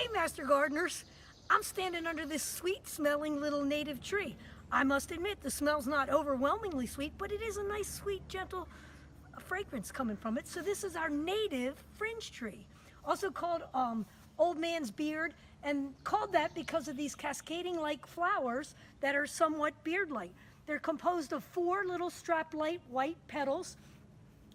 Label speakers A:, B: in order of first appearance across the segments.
A: Hey, Master Gardeners. I'm standing under this sweet-smelling little native tree. I must admit, the smell's not overwhelmingly sweet, but it is a nice, sweet, gentle fragrance coming from it. So this is our native fringe tree, also called old man's beard, and called that because of these cascading-like flowers that are somewhat beard-like. They're composed of 4 little strap-like white petals,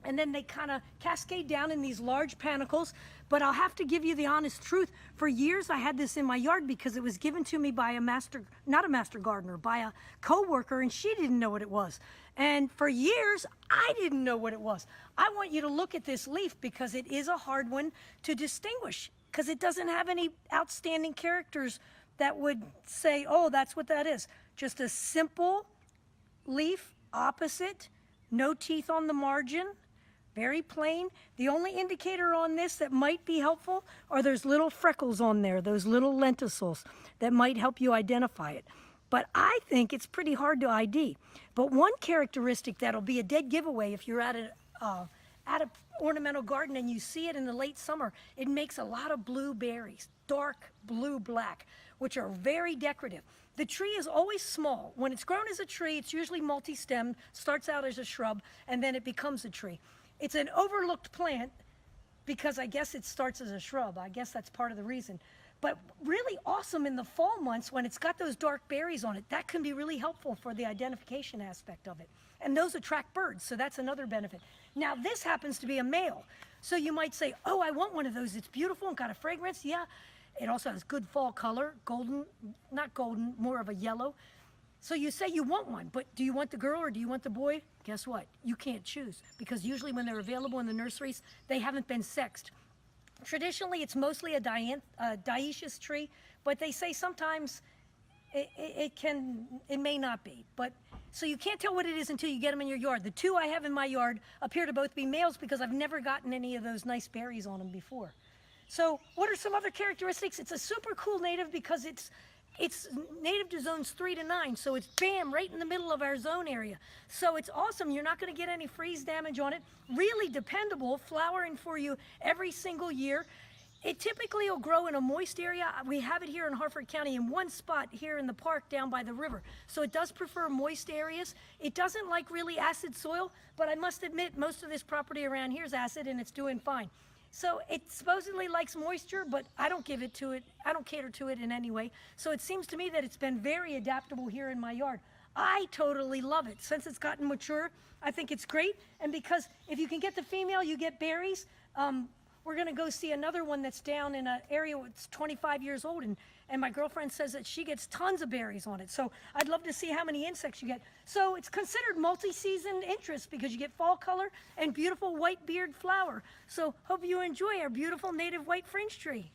A: and then they kind of cascade down in these large panicles. But I'll have to give you the honest truth. For years I had this in my yard because it was given to me by not a master gardener, by a co-worker, and she didn't know what it was. And for years I didn't know what it was. I want you to look at this leaf because it is a hard one to distinguish, because it doesn't have any outstanding characters that would say, oh, that's what that is. Just a simple leaf, opposite, no teeth on the margin. Very plain. The only indicator on this that might be helpful are those little freckles on there, those little lenticels that might help you identify it. But I think it's pretty hard to ID. But one characteristic that'll be a dead giveaway if you're at an ornamental garden and you see it in the late summer, it makes a lot of blue berries, dark blue-black, which are very decorative. The tree is always small. When it's grown as a tree, it's usually multi-stemmed, starts out as a shrub, and then it becomes a tree. It's an overlooked plant because I guess it starts as a shrub. I guess that's part of the reason. But really awesome in the fall months when it's got those dark berries on it. That can be really helpful for the identification aspect of it. And those attract birds, so that's another benefit. Now this happens to be a male. So you might say, oh, I want one of those. It's beautiful and got a fragrance. Yeah, it also has good fall color, golden, not golden, more of a yellow. So you say you want one, but do you want the girl or do you want the boy? Guess what? You can't choose, because usually when they're available in the nurseries, they haven't been sexed. Traditionally, it's mostly a dioecious tree, but they say sometimes it may not be. But so you can't tell what it is until you get them in your yard. The 2 I have in my yard appear to both be males because I've never gotten any of those nice berries on them before. So what are some other characteristics? It's a super cool native because it's native to zones 3 to 9, so it's bam, right in the middle of our zone area. So it's awesome. You're not going to get any freeze damage on it. Really dependable, flowering for you every single year. It typically will grow in a moist area. We have it here in Harford County in one spot here in the park down by the river. So it does prefer moist areas. It doesn't like really acid soil, but I must admit most of this property around here is acid and it's doing fine. So it supposedly likes moisture, but I don't give it to it. I don't cater to it in any way. So it seems to me that it's been very adaptable here in my yard. I totally love it. Since it's gotten mature, I think it's great. And because if you can get the female, you get berries. We're going to go see another one that's down in an area that's 25 years old, and my girlfriend says that she gets tons of berries on it. So I'd love to see how many insects you get. So it's considered multi-season interest because you get fall color and beautiful white beard flower. So hope you enjoy our beautiful native white fringe tree.